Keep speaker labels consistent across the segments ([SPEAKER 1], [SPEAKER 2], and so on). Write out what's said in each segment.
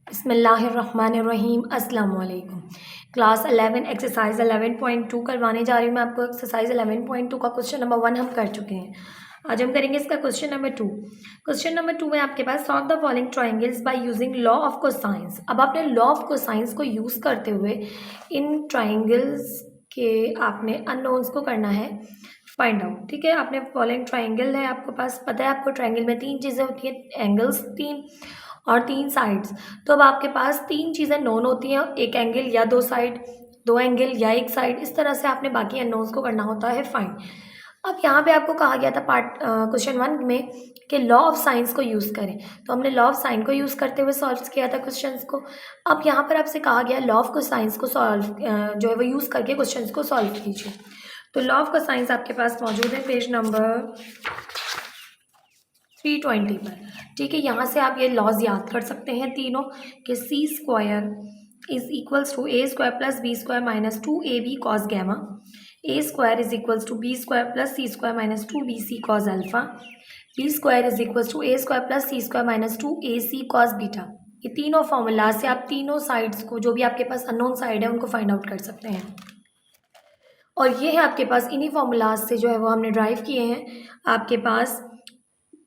[SPEAKER 1] बिस्मिल्लाहिर्रहमानिर्रहीम अस्सलाम वालेकुम। क्लास 11 एक्सरसाइज 11.2 करवाने जा रही हूँ मैं आपको। एक्सरसाइज 11.2 का क्वेश्चन नंबर 1 हम कर चुके हैं। आज हम करेंगे इसका क्वेश्चन नंबर 2। क्वेश्चन नंबर 2 में आपके पास solve the following triangles by using law of cosines. अब आपने लॉ ऑफ कोसाइंस को यूज़ करते हुए इन ट्राइंगल्स के आपने अननोन्स को करना है फाइंड आउट। ठीक है, आपने फॉलोइंग ट्राइंगल है, आपको पास पता है आपको ट्राइंगल में 3 चीज़ें होती हैं, एंगल्स 3 और 3 साइड्स। तो अब आपके पास 3 चीज़ें नोन होती हैं, एक एंगल या 2 साइड, 2 एंगल या 1 साइड, इस तरह से आपने बाकी अननोन्स को करना होता है फाइंड। अब यहाँ पे आपको कहा गया था क्वेश्चन 1 में कि लॉ ऑफ साइंस को यूज़ करें, तो हमने लॉ ऑफ साइन को यूज़ करते हुए सॉल्व किया था क्वेश्चंस को। अब यहाँ पर आपसे कहा गया लॉ ऑफ कोसाइंस को सॉल्व जो है वो यूज़ करके क्वेश्चंस को सॉल्व कीजिए। तो लॉ ऑफ कोसाइंस आपके पास मौजूद है पेज नंबर 320 पर। ठीक है, यहाँ से आप ये लॉज याद कर सकते हैं तीनों कि C square is equals to A square plus B square minus 2ab cos gamma, A square is equals to B square plus C square minus 2bc cos alpha, B square is equals to A square plus C square minus 2ac cos beta. ये तीनों formula से आप तीनों sides को, जो भी आपके पास unknown side है, उनको फाइंड आउट कर सकते हैं। और ये है आपके पास इन्हीं फॉर्मूलाज से जो है वो हमने ड्राइव किए हैं आपके पास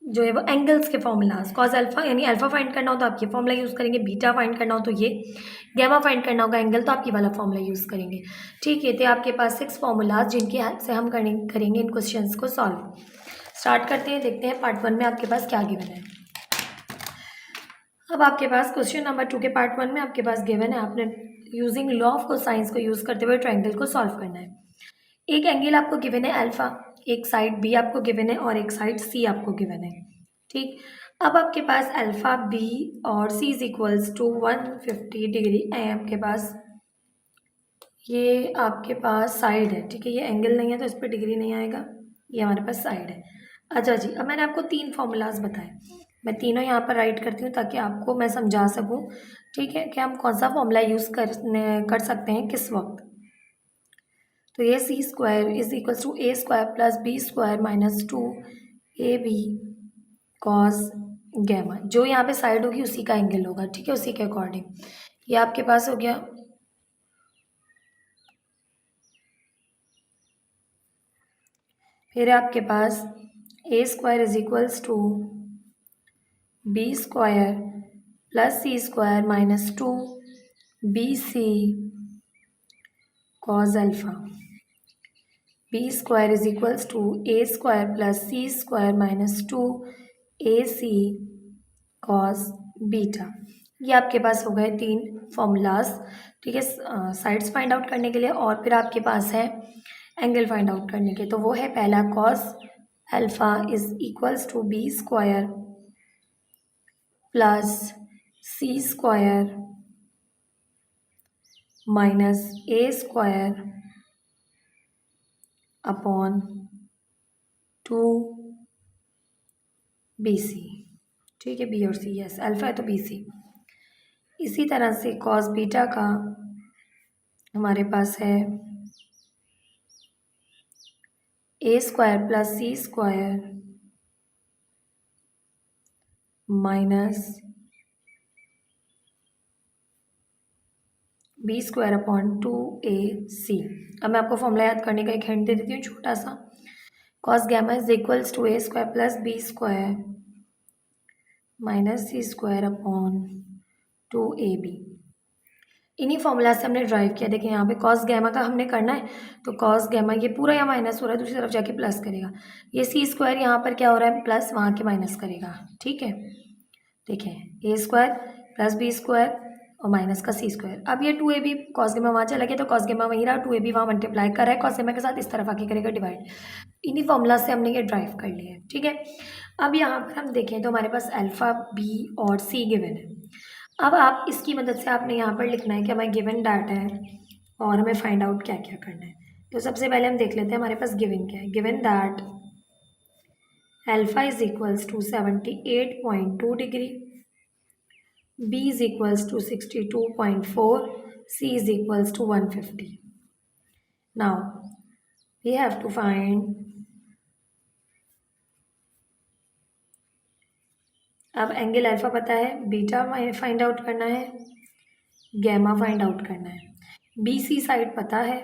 [SPEAKER 1] जो है वो एंगल्स के फॉर्मूलाज। कॉस अल्फा यानी अल्फा फाइंड करना हो तो आप ये फॉर्मूला यूज़ करेंगे, बीटा फाइंड करना हो तो ये, गैमा फाइंड करना होगा एंगल तो आप ये वाला फॉर्मूला यूज़ करेंगे। ठीक है, तो आपके पास 6 फॉर्मूलाज जिनकी हेल्प से हम करेंगे इन क्वेश्चंस को सॉल्व। स्टार्ट करते हैं, देखते हैं पार्ट 1 में आपके पास क्या गिवन है। अब आपके पास क्वेश्चन नंबर 2 के पार्ट 1 में आपके पास गिवन है, आपने यूजिंग लॉ ऑफ कोसाइंस को यूज़ करते हुए ट्राइंगल को सॉल्व करना है। एक एंगल आपको गिवन है अल्फा, एक साइड बी आपको गिवन है और एक साइड सी आपको गिवन है। ठीक, अब आपके पास अल्फा बी और सी इज इक्वल्स टू 150 डिग्री है आपके पास। ये आपके पास साइड है, ठीक है, ये एंगल नहीं है तो इस पर डिग्री नहीं आएगा, ये हमारे पास साइड है। अच्छा जी, अब मैंने आपको 3 फॉर्मूलाज बताए, मैं तीनों यहाँ पर राइट करती हूँ ताकि आपको मैं समझा सकूँ। ठीक है, कि हम कौन सा फॉर्मूला यूज़ कर सकते हैं किस वक्त। तो ये C square is equals to A square plus B square minus 2ab cos gamma. जो यहाँ पे साइड होगी उसी का एंगल होगा, ठीक है, उसी के अकॉर्डिंग। ये आपके पास हो गया। फिर आपके पास A square is equals to B square plus C square minus 2bc cos alpha, B square is equals to A square plus C square minus 2ac cos beta. ये आपके पास हो गए 3 फॉर्मूलाज, ठीक है, साइड्स फाइंड आउट करने के लिए। और फिर आपके पास है एंगल फाइंड आउट करने के, तो वो है पहला cos alpha is equals to B square plus C square minus a square upon 2bc। ठीक है, बी और सी, यस अल्फा है तो bc। इसी तरह से कॉस बीटा का हमारे पास है A square plus C square minus B square upon 2ac। अब मैं आपको फॉर्मूला याद करने का एक हिंट दे देती हूँ छोटा सा। Cos gamma is equals to A square plus B square minus c square upon 2ab। इन्हीं फॉर्मूला से हमने ड्राइव किया। देखिए यहाँ पे कॉस गैमा का हमने करना है, तो कॉस गैमा ये पूरा यहाँ माइनस हो रहा है, दूसरी तरफ जाके प्लस करेगा। ये सी स्क्वायर यहाँ पर क्या हो रहा है, प्लस, वहाँ के माइनस करेगा। ठीक है, देखिए ए स्क्वायर प्लस बी स्क्वायर और माइनस का सी स्क्वायर। अब ये 2ab कॉस गेमा वहाँ चला गया तो कॉस गेमा वहीं रहा, 2ab वहाँ मल्टीप्लाई कर रहा है कॉस गेमा के साथ, इस तरफ आके करेगा डिवाइड। इन्हीं फॉर्मूला से हमने ये ड्राइव कर लिया है। ठीक है, अब यहाँ पर हम देखें तो हमारे पास अल्फा बी और सी गिवन है। अब आप इसकी मदद से आपने यहाँ पर लिखना है कि हमें गिवन डाटा है और हमें फाइंड आउट क्या क्या करना है। तो सबसे पहले हम देख लेते हैं हमारे पास गिवन क्या है। Given that alpha is equals to 78.2 degree, B is equals to 62.4, C is equals to 150. Now, we have to find अब एंगल अल्फ़ा पता है, बीटा फाइंड आउट करना है, गैमा फाइंड आउट करना है, बी सी साइड पता है,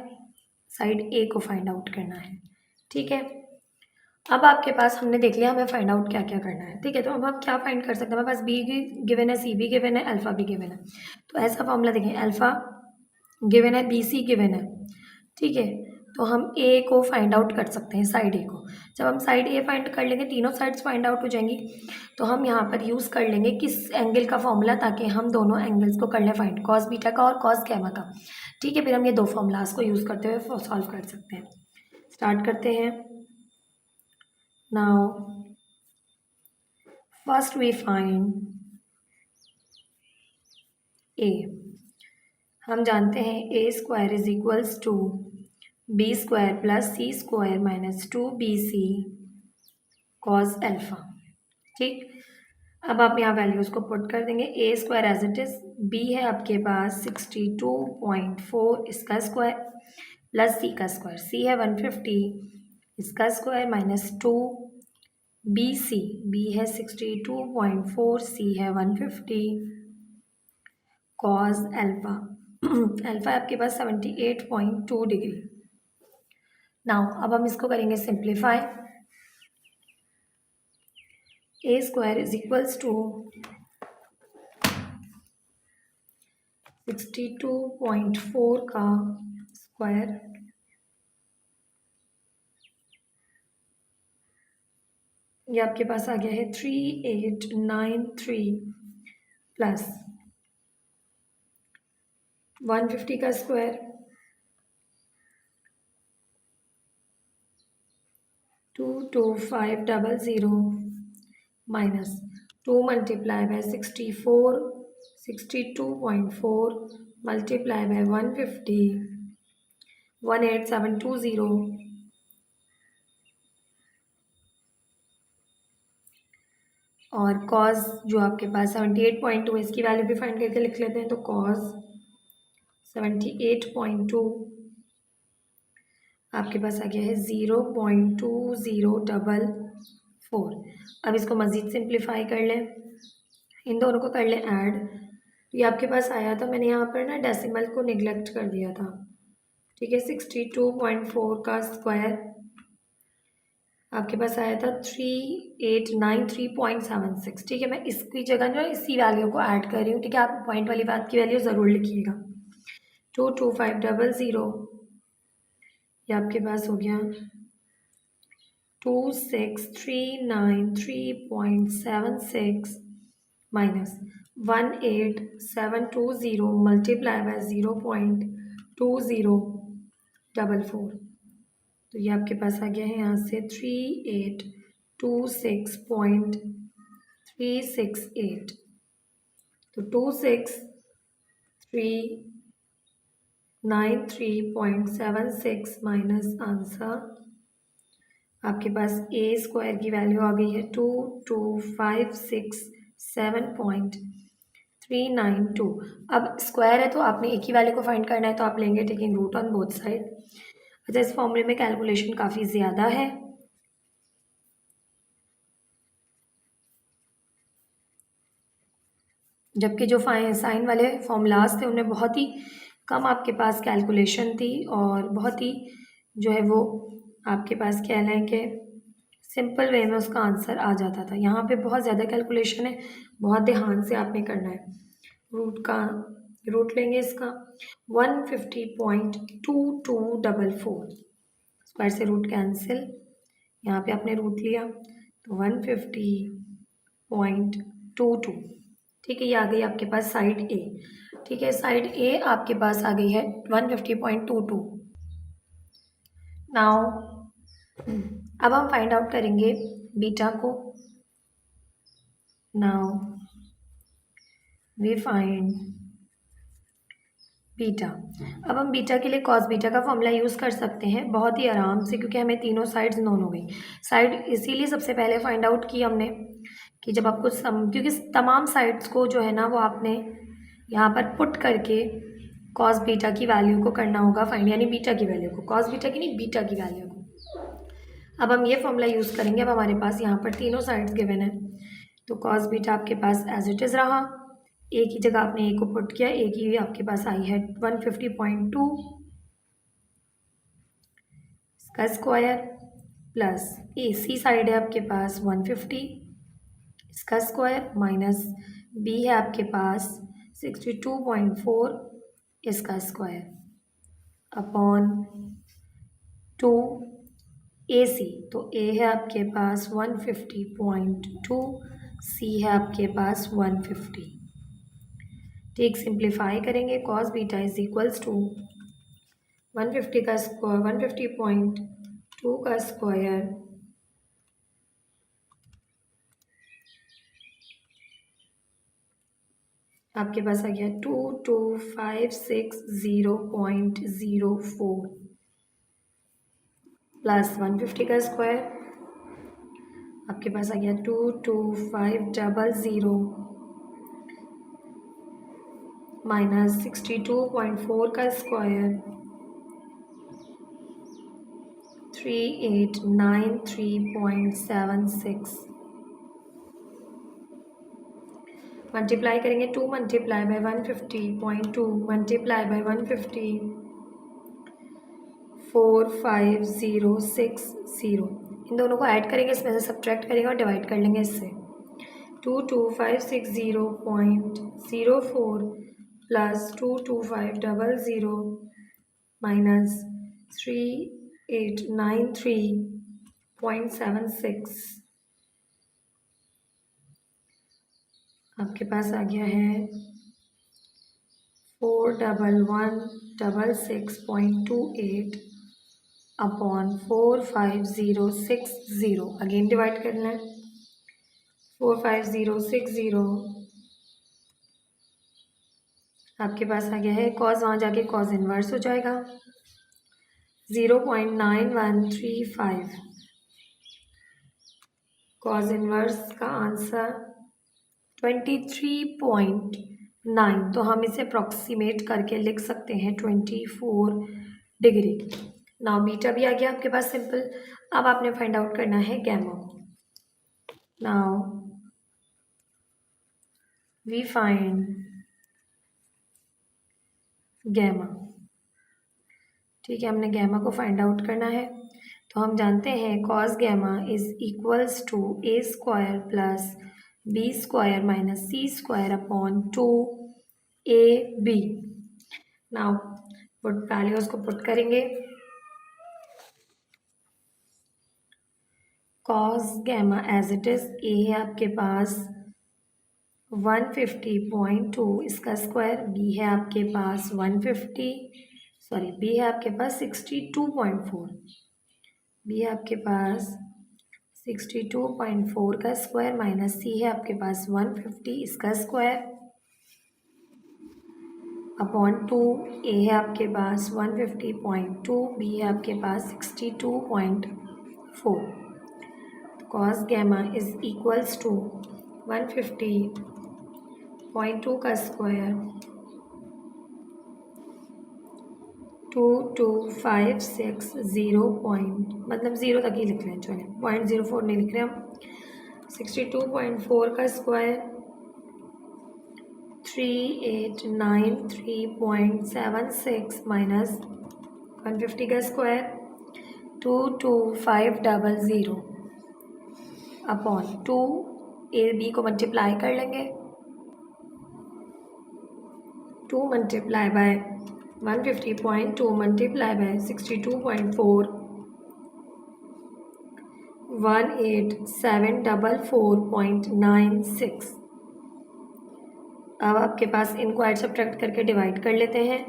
[SPEAKER 1] side ए को फाइंड आउट करना है। ठीक है, अब आपके पास हमने देख लिया हमें फाइंड आउट क्या क्या करना है। ठीक है, तो अब हम क्या फाइंड कर सकते हैं, हमारे पास बी भी गिवन है, सी भी गिवन है, अल्फ़ा भी गिवन है। तो ऐसा फॉर्मूला देखें, अल्फ़ा गिवन है, बी सी गिवन है। ठीक है, तो हम ए को फाइंड आउट कर सकते हैं, साइड ए को। जब हम साइड ए फाइंड कर लेंगे, तीनों साइड्स फाइंड आउट हो जाएंगी, तो हम यहाँ पर यूज़ कर लेंगे किस एंगल का फॉर्मूला, ताकि हम दोनों एंगल्स को कर लें फाइंड, कॉस बीटा का और कॉस गैमा का। ठीक है, फिर हम ये दो फॉर्मूलाज को यूज़ करते हुए सॉल्व कर सकते हैं। स्टार्ट करते हैं। Now first we find A. हम जानते हैं A square is equals to B square plus C square minus 2bc cos alpha. ठीक, अब आप यहाँ वैल्यूज़ को पुट कर देंगे। A square as it is, B है आपके पास 62.4 इसका स्क्वायर प्लस सी का स्क्वायर, सी है 150 इसका square minus 2 b c, b है 62.4, सी है 150 कॉस अल्फ़ा। अल्फ़ा आपके पास 78.2 डिग्री। नाउ अब हम इसको करेंगे simplify. A square is equals to 62.4 का स्क्वायर ये आपके पास आ गया है 3893 प्लस 150 का square 22500 minus 2 multiply bye 62.4 multiply by 150 18720 और कॉस जो आपके पास 78.2 इसकी वैल्यू भी फाइंड करके लिख लेते हैं। तो कॉस 78.2 आपके पास आ गया है 0.2044। अब इसको मज़ीद सिंप्लीफाई कर लें, इन दोनों को कर लें ऐड। तो ये आपके पास आया था, मैंने यहाँ पर ना डेसिमल को निगलेक्ट कर दिया था। ठीक है, 62.4 का स्क्वायर आपके पास आया था 3893.76। ठीक है, मैं इसकी जगह जो है इसी वैल्यू को ऐड कर रही हूँ। ठीक है, आप पॉइंट वाली बात की वैल्यू ज़रूर लिखिएगा। 22500 ये आपके पास हो गया 26393.76 माइनस 18720 मल्टीप्लाई बाय 0.2044। तो ये आपके पास आ गया है यहाँ से 3826.368। तो 26393.76 माइनस आंसर आपके पास ए स्क्वायर की वैल्यू आ गई है 22567.392। अब स्क्वायर है तो आपने एक ही वैल्यू को फाइंड करना है, तो आप लेंगे taking root on both side. अच्छा, इस फॉर्मूले में कैलकुलेशन काफ़ी ज़्यादा है, जबकि जो साइन वाले फॉर्मूलाज थे उनमें बहुत ही कम आपके पास कैलकुलेशन थी और बहुत ही जो है वो आपके पास क्या है कि सिंपल वे में उसका आंसर आ जाता था। यहाँ पे बहुत ज़्यादा कैलकुलेशन है, बहुत ध्यान से आपने करना है। रूट लेंगे इसका 150.2244, स्क्वायर से रूट कैंसिल, यहाँ पे आपने रूट लिया तो 150.22। ठीक है, ये आ गई आपके पास साइड ए। ठीक है, साइड ए आपके पास आ गई है 150.22। नाउ अब हम फाइंड आउट करेंगे बीटा को। Now we find beta. अब हम बीटा के लिए कॉस बीटा का फॉर्मूला यूज़ कर सकते हैं बहुत ही आराम से, क्योंकि हमें तीनों साइड्स नोन हो गई। साइड इसीलिए सबसे पहले फाइंड आउट की हमने कि जब आपको क्योंकि तमाम साइड्स को जो है ना वो आपने यहाँ पर पुट करके कॉस बीटा की वैल्यू को करना होगा फाइंड, यानी बीटा की वैल्यू को, कॉस बीटा की नहीं, बीटा की वैल्यू को। अब हम ये फॉर्मूला यूज़ करेंगे। अब हमारे पास यहाँ पर तीनों साइड्स गिवन है, तो कॉस बीटा आपके पास एज इट इज़ रहा, ए की जगह आपने ए को पुट किया, ए की आपके पास आई है 150.2 इसका स्क्वायर प्लस ए सी साइड है आपके पास 150 इसका स्क्वायर माइनस बी है आपके पास 62.4 इसका स्क्वायर अपॉन 2 ए सी, तो ए है आपके पास 150.2, सी है आपके पास 150। ठीक, सिंप्लीफाई करेंगे cos beta is equals to 150 का स्क्वायर 150.2 का स्क्वायर आपके पास आ गया 2256.04 प्लस 150 का स्क्वायर आपके पास आ गया 22500 माइनस 62.4 का स्क्वायर 3893.76 मल्टीप्लाई करेंगे 2 मल्टीप्लाई बाय 150.2 मल्टीप्लाई बाय 150 4560 इन दोनों को ऐड करेंगे, इसमें से सब्ट्रैक्ट करेंगे और डिवाइड कर लेंगे इससे 22560.04 प्लस 22500 माइनस 3893.76 आपके पास आ गया है 41166.28 अपॉन 45060 अगेन डिवाइड करना है 45060 आपके पास आ गया है कॉस, वहाँ जाके कॉस इन्वर्स हो जाएगा 0.9135 कॉस इन्वर्स का आंसर 23.9, तो हम इसे अप्रॉक्सीमेट करके लिख सकते हैं 24 डिग्री। नाउ बीटा भी आ गया आपके पास सिंपल। अब आपने फाइंड आउट करना है gamma. Now we find gamma. ठीक है, हमने गैमा को फाइंड आउट करना है, तो हम जानते हैं cos gamma is equals to A square plus B square minus c square upon 2ab। Now put values को पुट करेंगे। Cos gamma as it is a है आपके पास 150.2 इसका स्क्वायर, बी है आपके पास 150 बी है आपके पास 62.4, बी है आपके पास 62.4 का स्क्वायर माइनस सी है आपके पास 150 इसका स्क्वायर अपॉन 2, ए है आपके पास 150.2, बी है आपके पास 62.4। Cos gamma is equals to 150.2 का स्क्वायर 2256 मतलब 0 तक ही लिख रहे हैं, चलिए 0.04 नहीं लिख रहे हम। 62.4 का स्क्वायर 3893.76 माइनस 150 का स्क्वायर 22500 अपॉन 2, ए बी को मल्टीप्लाई कर लेंगे 2 मल्टीप्लाई बाय 150.2 मल्टीप्लाई बाय 62.4 18744.96। अब आपके पास इनको ऐड सब्ट्रैक्ट करके डिवाइड कर लेते हैं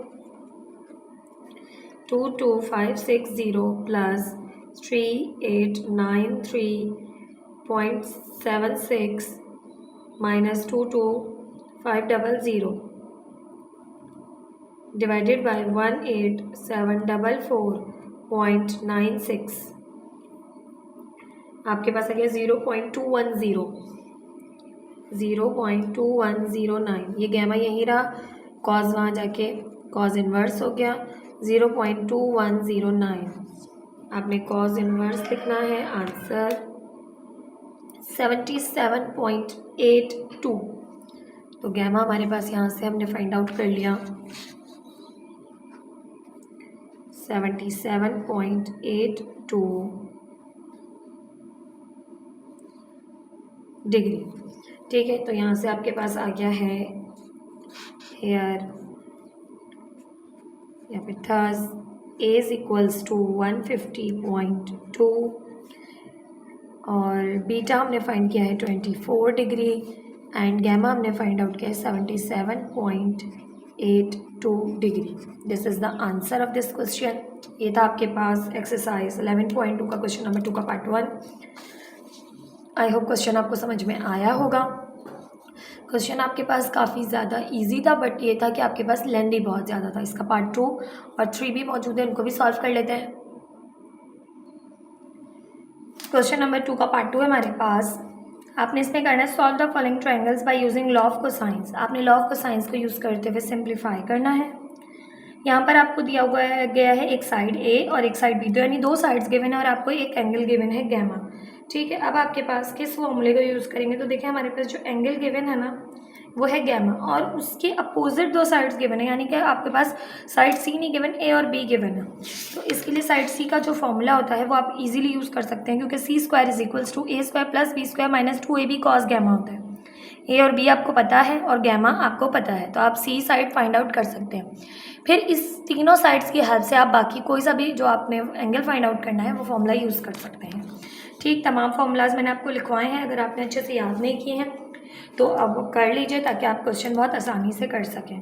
[SPEAKER 1] 22560 प्लस 3893.76 माइनस 22500 डिवाइडेड बाय 18744.96 आपके पास आ गया 0.2109। ये गैमा यहीं रहा, कॉज वहाँ जाके कॉज इन्वर्स हो गया 0.2109। आपने कॉज इन्वर्स लिखना है, आंसर 77.82। तो गैमा हमारे पास यहाँ से हमने फाइंड आउट कर लिया 77.82 डिग्री। ठीक है, तो यहाँ से आपके पास आ गया है हेयर या फिर थर्स ए इज इक्वल्स टू 150.2 और बीटा हमने फाइंड किया है 24 डिग्री एंड गैमा हमने फाइंड आउट किया है 77.82 degree. This is the answer of this question. ये था आपके पास एक्सरसाइज 11.2 का क्वेश्चन नंबर 2 का पार्ट 1। आई होप क्वेश्चन आपको समझ में आया होगा। क्वेश्चन आपके पास काफ़ी ज़्यादा इजी था, बट ये था कि आपके पास लेंथी बहुत ज़्यादा था। इसका पार्ट 2 और 3 भी मौजूद है, उनको भी सॉल्व कर लेते हैं। क्वेश्चन नंबर 2 का पार्ट 2 है हमारे पास। आपने इसमें करना है solve the following triangles bye using law of cosines. आपने लॉ ऑफ कोसाइंस को यूज़ करते हुए सिंप्लीफाई करना है। यहाँ पर आपको दिया हुआ गया है एक साइड ए और एक साइड बी, तो यानी दो साइड्स गिवन है और आपको एक एंगल गिवन है गैमा। ठीक है, अब आपके पास किस फॉर्मूले को यूज़ करेंगे, तो देखिए हमारे पास जो एंगल गिवन है ना वो है गैमा और उसके अपोजिट दो साइड्स गिवन है, यानी कि आपके पास साइड सी नहीं गिवन, ए और बी गिवन है। तो इसके लिए साइड सी का जो फॉर्मूला होता है वो आप इजीली यूज़ कर सकते हैं, क्योंकि C square is equals to A square plus B square minus 2ab cos gamma होता है। ए और बी आपको पता है और गैमा आपको पता है, तो आप सी साइड फाइंड आउट कर सकते हैं। फिर इस तीनों साइड्स की हेल्प से आप बाकी कोई सा भी जो आपने एंगल फाइंड आउट करना है वो फॉर्मूला यूज़ कर सकते हैं। ठीक, तमाम फॉर्मूलाज मैंने आपको लिखवाए हैं, अगर आपने अच्छे से याद नहीं किए हैं तो अब कर लीजिए ताकि आप क्वेश्चन बहुत आसानी से कर सकें।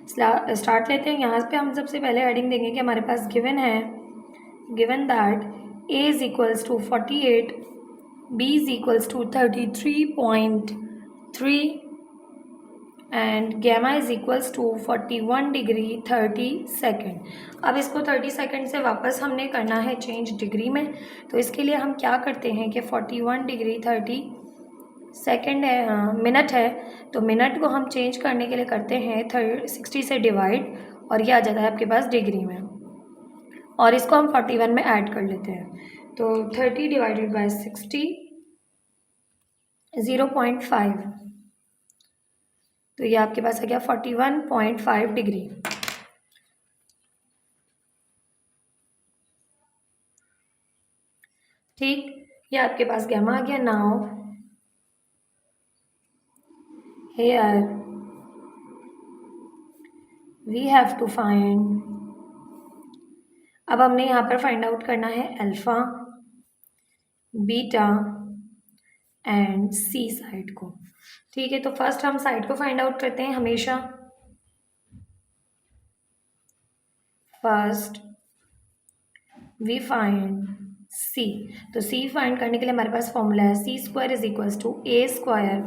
[SPEAKER 1] स्टार्ट लेते हैं। यहाँ पे हम सबसे पहले हेडिंग देंगे कि हमारे पास गिवन है, given that a is equals to 48, b is equals to 33.3 and gamma is equals to 41 degree 30 second. अब इसको 30 सेकेंड से वापस हमने करना है चेंज डिग्री में, तो इसके लिए हम क्या करते हैं कि 41 डिग्री 30 सेकेंड है, मिनट है, तो मिनट को हम चेंज करने के लिए करते हैं 60 से डिवाइड और ये आ जाता है आपके पास डिग्री में, और इसको हम 41 में ऐड कर लेते हैं। तो 30 डिवाइडेड बाय 60 0.5, तो ये आपके पास आ गया 41.5 डिग्री। ठीक, ये आपके पास गैमा आ गया। Now here we have to find, अब हमने यहाँ पर फाइंड आउट करना है alpha, beta and c side को। ठीक है, तो फर्स्ट हम साइड को फाइंड आउट करते हैं हमेशा। फर्स्ट वी फाइंड सी, तो सी फाइंड करने के लिए हमारे पास फॉर्मूला है C square is equals to A square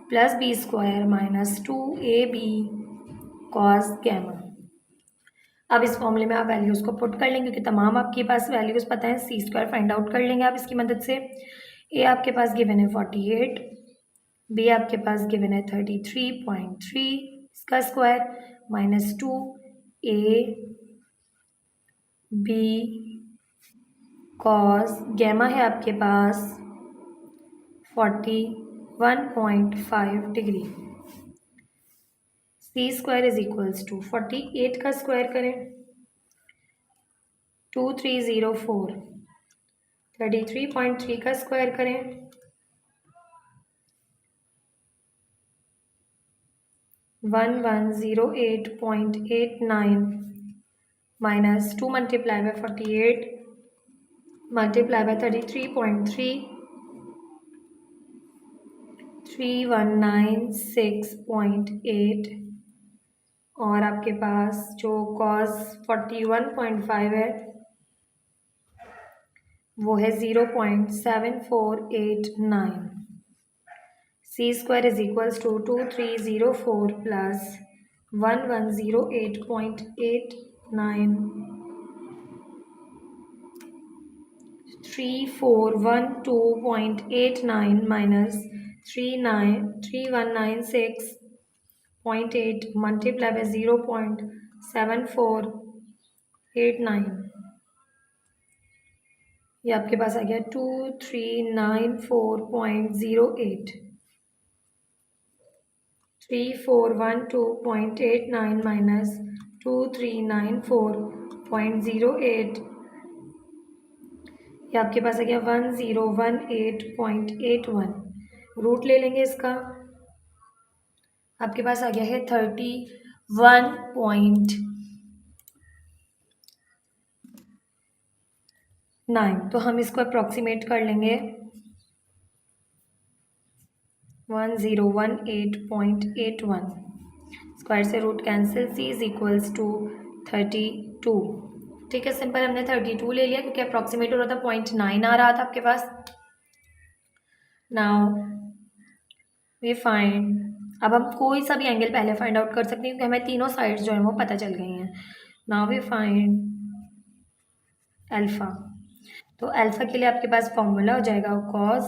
[SPEAKER 1] plus B square minus 2ab cos gamma. अब इस फॉर्मूले में आप वैल्यूज़ को पुट कर लेंगे, क्योंकि तमाम आपके पास वैल्यूज़ पता है। सी स्क्वायर फाइंड आउट कर लेंगे आप इसकी मदद से। ए आपके पास गिवन है 48, बी आपके पास गिवन है 33.3 इसका square minus 2ab cos gamma है आपके पास 41.5 degree. C square is equals to 48 का स्क्वायर करें 2304, 33.3 का स्क्वायर करें 1108.89 minus 2 multiply by 48 multiply bye 33.3 3196.8 और आपके पास जो कॉस 41.5 है वो है 0.7489। C square is equals to 2304 plus 1108.89 3412.89 minus 3196.8 multiply by 0.7489 ये आपके पास आ गया 2394.08, 3412.89 माइनस 2394.08, ये आपके पास आ गया 1018.81। रूट ले लेंगे इसका, आपके पास आ गया है 31.9। तो हम इसको अप्रॉक्सीमेट कर लेंगे 1018.81। स्क्वायर से root cancel, c is equals to 32। ठीक है, सिंपल हमने 32 ले लिया क्योंकि अप्रॉक्सीमेट हो रहा था, 0.9 आ रहा था आपके पास। नाउ वी फाइंड, अब हम कोई सा भी एंगल पहले फाइंड आउट कर सकते हैं क्योंकि हमें तीनों साइड्स जो है वो पता चल गई हैं। Now we find alpha. तो अल्फ़ा के लिए आपके पास फॉर्मूला हो जाएगा cos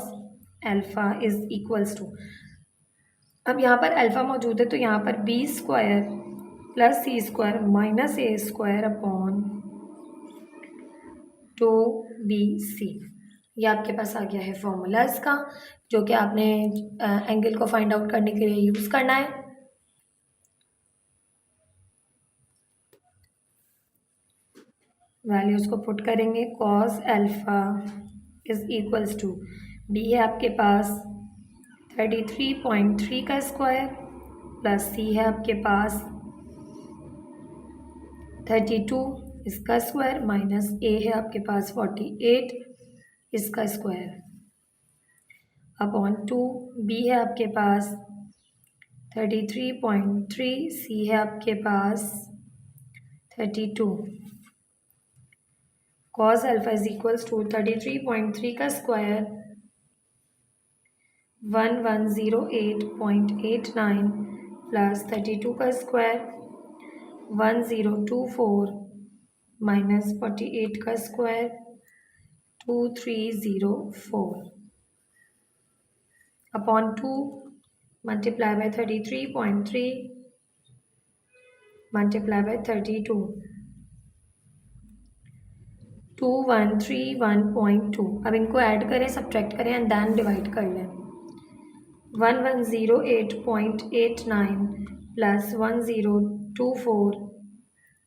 [SPEAKER 1] alpha is equals to, अब यहाँ पर अल्फ़ा मौजूद है तो यहाँ पर b square plus C square minus a square upon 2bc, ये आपके पास आ गया है फॉर्मूला इसका, जो कि आपने एंगल को फाइंड आउट करने के लिए यूज़ करना है। वैल्यूज़ को पुट करेंगे, cos alpha is equals to, b है आपके पास 33.3 का स्क्वायर प्लस सी है आपके पास 32 इसका स्क्वायर माइनस ए है आपके पास 48 इसका स्क्वायर अपॉन 2, बी है आपके पास 33.3, सी है आपके पास 32। Cos alpha is equals to 33.3 का स्क्वायर 1108.89 प्लस 32 का स्क्वायर 1024 माइनस 48 का square 2304 upon 2 multiply bye 33.3 multiply by 32, 2131.2। अब इनको ऐड करें, सब्ट्रैक्ट करें एंड देन डिवाइड कर लें। 1108.89 प्लस 1024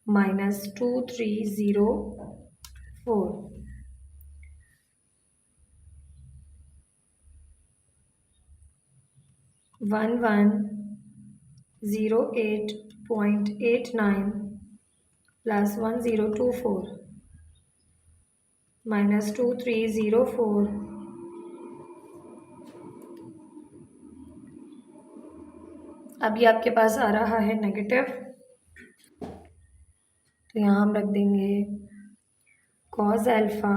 [SPEAKER 1] माइनस 2304, 1108.89 प्लस 1024 माइनस 2304, अब ये आपके पास आ रहा है नेगेटिव, तो यहाँ हम रख देंगे cos alpha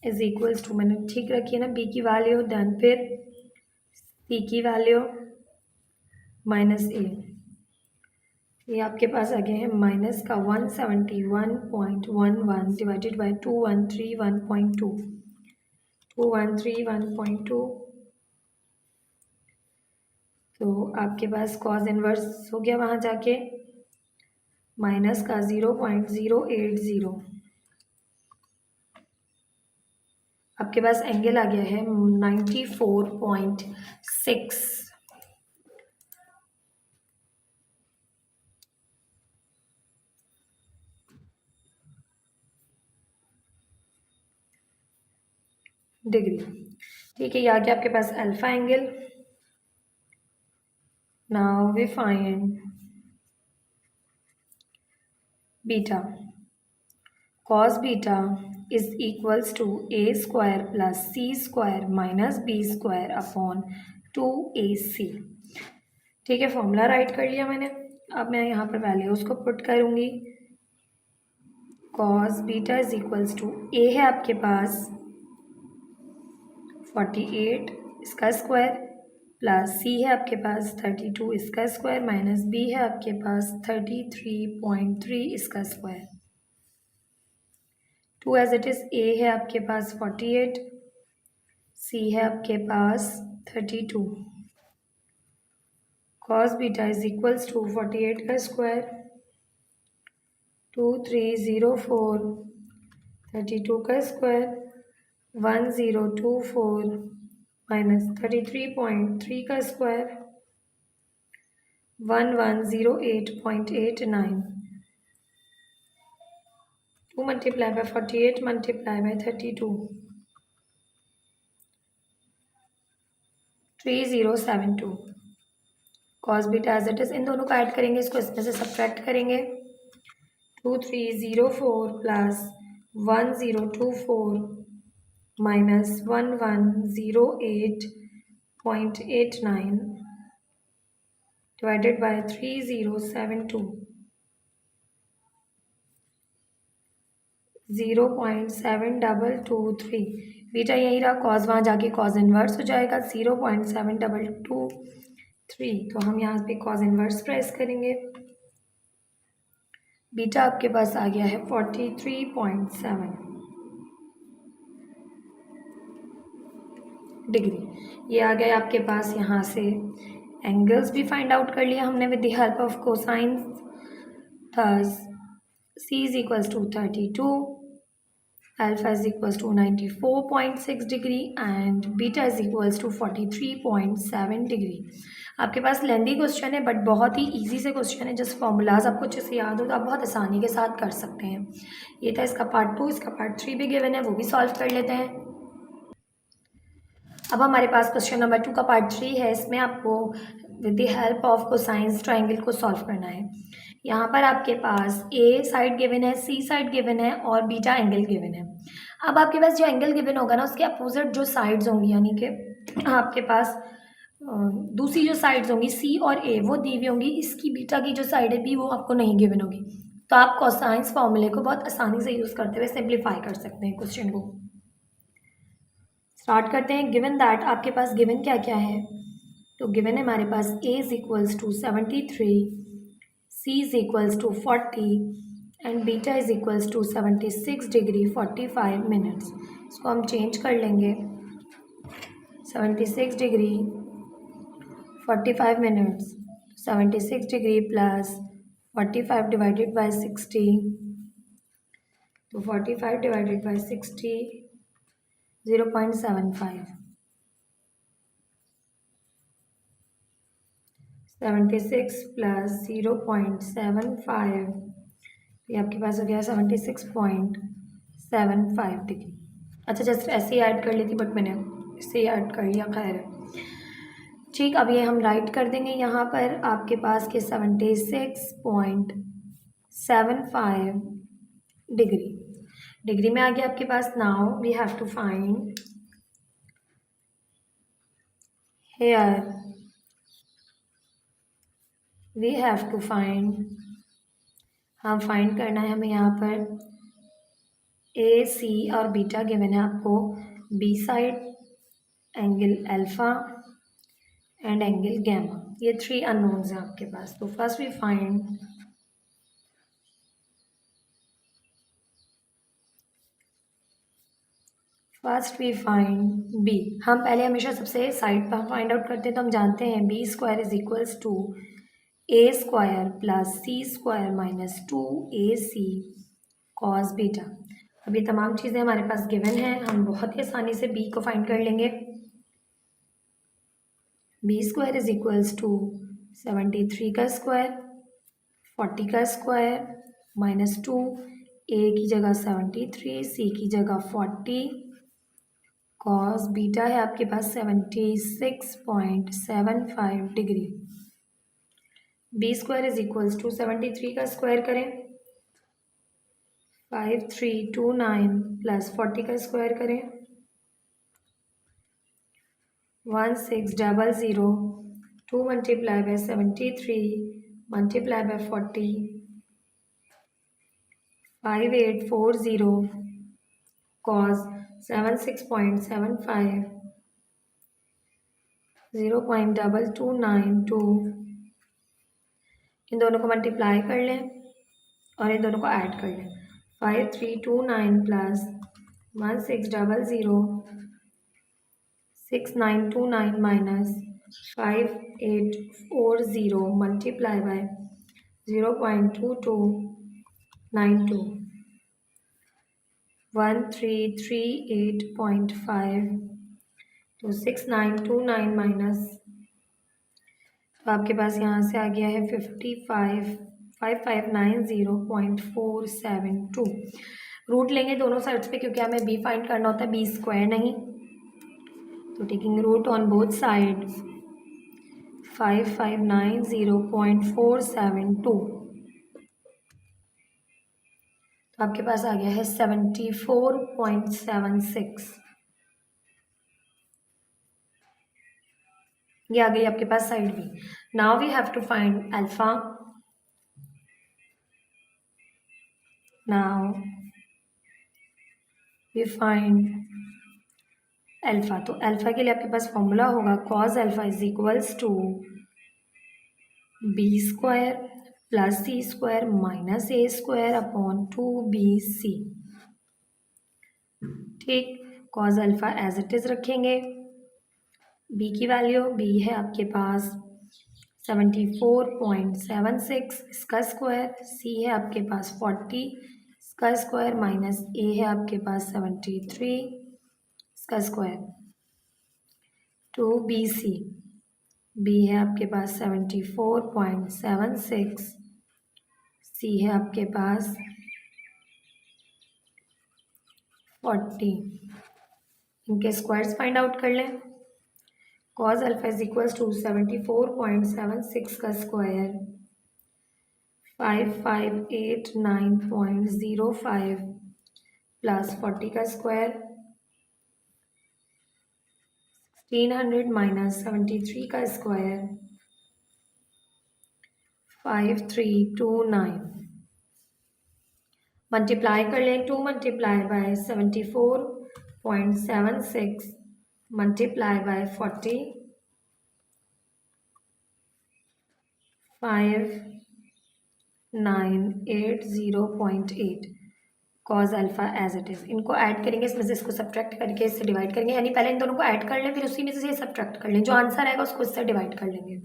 [SPEAKER 1] is equals to, मैंने ठीक रखी है ना बी की वैल्यू, देन फिर सी की वैल्यू माइनस ए, ये आपके पास आ गया है माइनस का 171.11 डिवाइडेड बाई 2131.2, 2131.2। तो आपके पास कॉस इनवर्स हो गया वहाँ जाके माइनस का 0.080, आपके पास एंगल आ गया है 94.6। डिग्री। ठीक है, ये आ गया आपके पास alpha angle. Now we find beta. cos beta is equals to A square plus C square minus B square upon 2ac। ठीक है, फॉर्मूला राइट कर लिया मैंने, अब मैं यहाँ पर वैल्यूज़ को पुट करूँगी। cos beta is equals to, a है आपके पास 48 इसका स्क्वायर प्लस सी है आपके पास 32 इसका स्क्वायर माइनस बी है आपके पास 33.3 इसका square, 2 as it is, a है आपके पास 48, सी है आपके पास 32। Cos beta is equals to 48 का स्क्वायर 2304, 32 का स्क्वायर 1024 माइनस 33.3 का square 1108.89 2 multiply by 48 multiply by 32 3072 cos beta as it is इन दोनों को ऐड करेंगे इसको इसमें से सब्ट्रैक्ट करेंगे 2304 plus 1024 minus 1108.89 divided by 3072 0.7223 beta यही रहा कॉस वहाँ जाके कॉस इन्वर्स हो जाएगा 0.7223 तो हम यहाँ पे कॉस इन्वर्स प्रेस करेंगे बीटा आपके पास आ गया है 43.7 डिग्री। ये आ गया आपके पास। यहाँ से एंगल्स भी फाइंड आउट कर लिया हमने with the help of cosine. Thus C is equals to 32, alpha is equals to 94.6 degree and beta is equals to 43.7 degree। आपके पास लेंदी क्वेश्चन है बट बहुत ही इजी से क्वेश्चन है। जस्ट फॉर्मूलाज आपको अच्छे से याद हो तो आप बहुत आसानी के साथ कर सकते हैं। ये था इसका पार्ट 2। इसका पार्ट 3 भी गिवन है, वो भी सॉल्व कर लेते हैं। अब हमारे पास क्वेश्चन नंबर 2 का पार्ट 3 है। इसमें आपको with the help of cosines triangle को सॉल्व करना है। यहाँ पर आपके पास ए साइड गिवन है, सी साइड गिवन है और बीटा एंगल गिवन है। अब आपके पास जो एंगल गिवन होगा ना उसके अपोजिट जो साइड्स होंगी यानी कि आपके पास दूसरी जो साइड्स होंगी सी और ए वो दी हुई होंगी। इसकी बीटा की जो साइड है बी वो आपको नहीं गिवन होगी। तो आप कोसाइंस फॉर्मूले को बहुत आसानी से यूज़ करते हुए सिंप्लीफाई कर सकते हैं क्वेश्चन को। स्टार्ट करते हैं। गिवन दैट आपके पास गिवन क्या क्या है तो गिवन है हमारे पास a is equals to 73, c is equals to 40 and beta is equals to 76 degree 45 minutes. इसको हम चेंज कर लेंगे 76 degree 45 minutes 76 degree plus 45 divided by 60 तो 45 डिवाइडेड बाय 60 0.75 76 प्लस 0.75 ये आपके पास हो गया 76.75 डिग्री। अच्छा जस्ट ऐसे ही ऐड कर लेती बट मैंने इससे ही ऐड कर लिया, खैर है ठीक। अब ये हम राइट कर देंगे यहाँ पर आपके पास के 76.75 डिग्री में आ गया आपके पास। Now we have to find here we have to find हम फाइंड करना है हमें यहाँ पर ए सी और बीटा गिवन है आपको। B side angle alpha and angle gamma, ये 3 अननोन्स हैं आपके पास। तो फर्स्ट वी फाइंड बी। हम पहले हमेशा सबसे साइड पर फाइंड आउट करते हैं तो हम जानते हैं B square is equals to A square plus C square minus 2ac cos beta. अब ये तमाम चीज़ें हमारे पास गिवन हैं, हम बहुत ही आसानी से बी को फाइंड कर लेंगे। B square is equals to 73 का स्क्वायर 40 का स्क्वायर माइनस 2 ए की जगह 73 सी की जगह 40 कॉस बीटा है आपके पास 76.75 degree. B square is equals to 73 का स्क्वायर करें 5329 प्लस 40 का स्क्वायर करें 1600 2 multiply bye 73 multiply by 40 5840 cos 76.75 0.2292 इन दोनों को मल्टीप्लाई कर लें और इन दोनों को ऐड कर लें 5329 प्लस 1600 6929 माइनस 5840 मल्टीप्लाई बाय 0.2292 1338.5 तो 6929 माइनस, तो आपके पास यहाँ से आ गया है 5590.472। रूट लेंगे दोनों साइड्स पे क्योंकि हमें बी फाइंड करना होता है, बी स्क्वायर नहीं। तो taking root on both side 5590.472, तो आपके पास आ गया है 74.76। ये आ गई आपके पास side b. Now we have to find alpha. Now we find alpha. तो अल्फा के लिए आपके पास फॉर्मूला होगा cos alpha is equals to B square plus C square minus a square upon 2bc। ठीक, cos alpha as it is रखेंगे। B की value, b है आपके पास 74.76 इसका स्क्वायर, सी है आपके पास 40 इसका स्क्वायर माइनस ए है आपके पास 73 इसका स्क्वायर 2bc। बी है आपके पास 74.76, सी है आपके पास 40। इनके स्क्वायर्स फाइंड आउट कर लें। Cos alpha is equals to 74.76 का स्क्वायर 5589.05 प्लस 40 का स्क्वायर 1600 माइनस 73 का स्क्वायर 5329। मल्टीप्लाई कर लें, 2 multiply by 74.76 multiply by 40 5980.8 cos alpha as it is. इनको ऐड करेंगे, इसमें से इसको सब्ट्रैक्ट करके इससे डिवाइड करेंगे, यानी पहले इन दोनों को ऐड कर लें फिर उसी में से ये सब्ट्रैक्ट कर लें, जो आंसर आएगा उसको इससे डिवाइड कर लेंगे।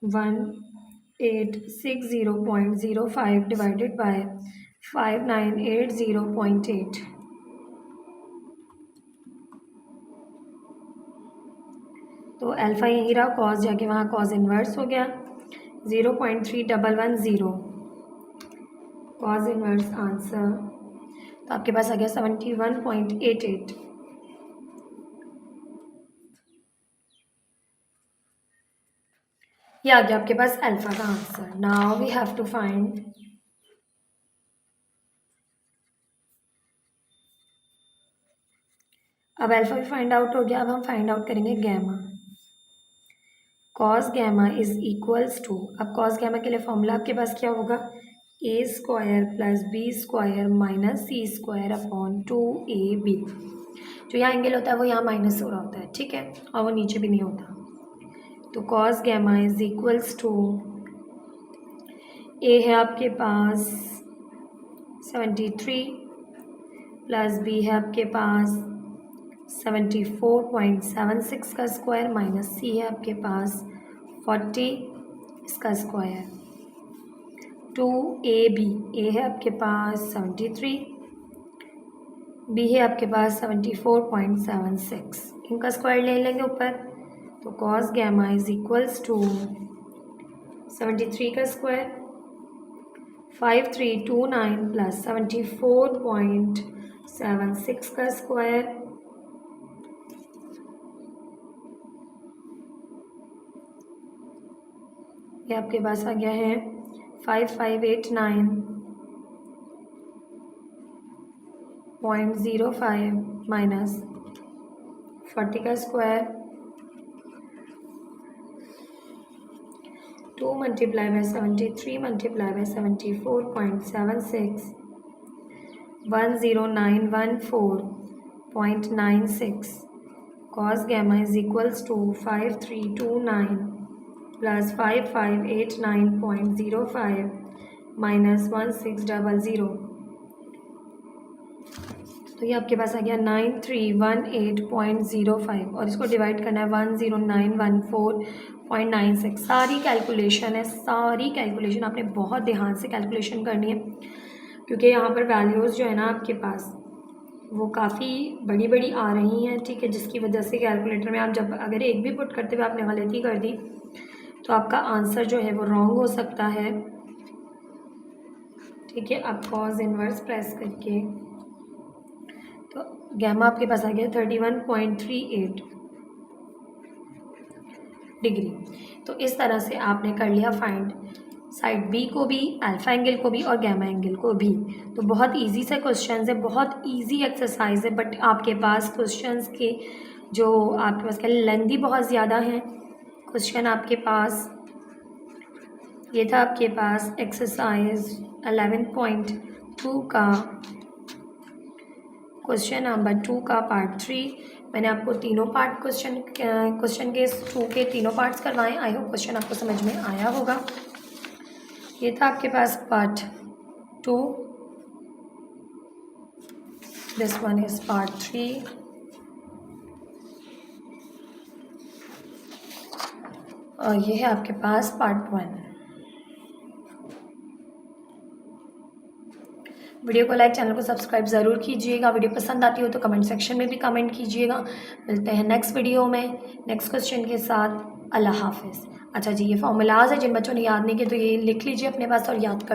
[SPEAKER 1] One 860.05 divided by 5980.8। तो अल्फा यहीं रहा, कॉज जाके वहाँ कॉज इन्वर्स हो गया 0.3110 कॉज इन्वर्स आंसर। तो आपके पास आ गया 71.88। ये आ गया आपके पास अल्फा का answer. Now we have to find अब अल्फा भी फाइंड आउट हो गया, अब हम फाइंड आउट करेंगे gamma. Cos gamma is equals to, अब कॉस गैमा के लिए फॉर्मूला आपके पास क्या होगा, a square plus B square minus c square upon 2ab। जो यहाँ एंगल होता है वो यहाँ माइनस हो रहा होता है, ठीक है, और वो नीचे भी नहीं होता। तो cos gamma is equals to, a है आपके पास 73 प्लस बी है आपके पास 74.76 का स्क्वायर माइनस सी है आपके पास 40 इसका स्क्वायर 2ab। ए है आपके पास 73, बी है आपके पास 74.76, इनका स्क्वायर ले लेंगे ऊपर। तो cos gamma is equals to 73 का स्क्वायर 5329 प्लस 74.76 का स्क्वायर ये आपके पास आ गया है 5589.05 माइनस 40 का square 2 multiply bye 73 multiply by 74.76 10914.96 cos gamma is equals to 5329 plus 5589.05 minus 1600। तो तो ये आपके पास आ गया 9318.05 और इसको डिवाइड करना है 10914.96। सारी कैलकुलेशन है, सारी कैलकुलेशन आपने बहुत ध्यान से कैलकुलेशन करनी है, क्योंकि यहाँ पर वैल्यूज़ जो है ना आपके पास वो काफ़ी बड़ी बड़ी आ रही हैं, ठीक है, जिसकी वजह से कैलकुलेटर में आप जब अगर एक भी पुट करते हुए आपने गलती कर दी तो आपका आंसर जो है वो रॉन्ग हो सकता है, ठीक है। अब कॉज इन्वर्स प्रेस करके तो गैमा आपके पास आ गया 31.38 डिग्री। तो इस तरह से आपने कर लिया फाइंड साइड बी को भी, अल्फा एंगल को भी और गैमा एंगल को भी। तो बहुत इजी से क्वेश्चंस है, बहुत इजी एक्सरसाइज है, बट आपके पास क्वेश्चंस के जो आपके पास क्या लेंथी बहुत ज़्यादा है क्वेश्चन आपके पास। ये था आपके पास एक्सरसाइज 11.2 का क्वेश्चन नंबर 2 का पार्ट 3। मैंने आपको तीनों पार्ट क्वेश्चन के 2 के तीनों पार्ट्स करवाएं। आई होप क्वेश्चन आपको समझ में आया होगा। ये था आपके पास part 2, this one is part 3 और ये है आपके पास पार्ट 1। वीडियो को लाइक, चैनल को सब्सक्राइब ज़रूर कीजिएगा। वीडियो पसंद आती हो तो कमेंट सेक्शन में भी कमेंट कीजिएगा। मिलते हैं नेक्स्ट वीडियो में नेक्स्ट क्वेश्चन के साथ। अल्लाह हाफिज़। अच्छा जी, ये फॉर्मूलाज है, जिन बच्चों ने याद नहीं किए तो ये लिख लीजिए अपने पास और याद कर